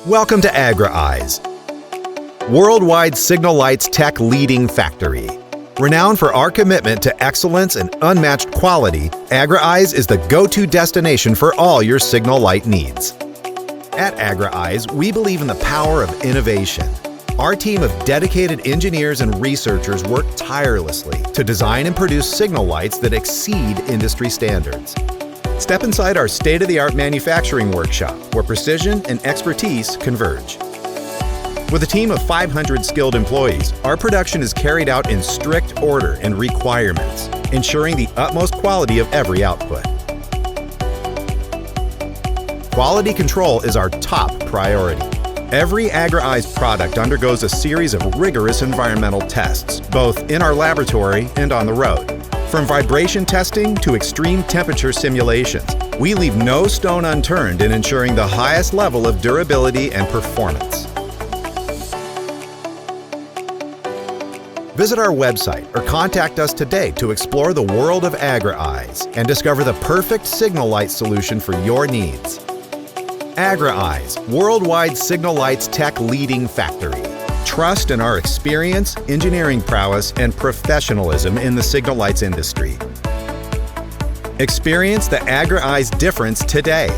Welcome to AgriEyes, worldwide signal lights tech leading factory. Renowned for our commitment to excellence and unmatched quality, AgriEyes is the go-to destination for all your signal light needs. At AgriEyes, we believe in the power of innovation. Our team of dedicated engineers and researchers work tirelessly to design and produce signal lights that exceed industry standards. Step inside our state-of-the-art manufacturing workshop where precision and expertise converge. With a team of 500 skilled employees, our production is carried out in strict order and requirements, ensuring the utmost quality of every output. Quality control is our top priority. Every AgriEyes product undergoes a series of rigorous environmental tests, both in our laboratory and on the road. From vibration testing to extreme temperature simulations, we leave no stone unturned in ensuring the highest level of durability and performance. Visit our website or contact us today to explore the world of AgriEyes and discover the perfect signal light solution for your needs. AgriEyes, worldwide signal lights tech leading factory. Trust in our experience, engineering prowess, and professionalism in the signal lights industry. Experience the AgriEyes difference today.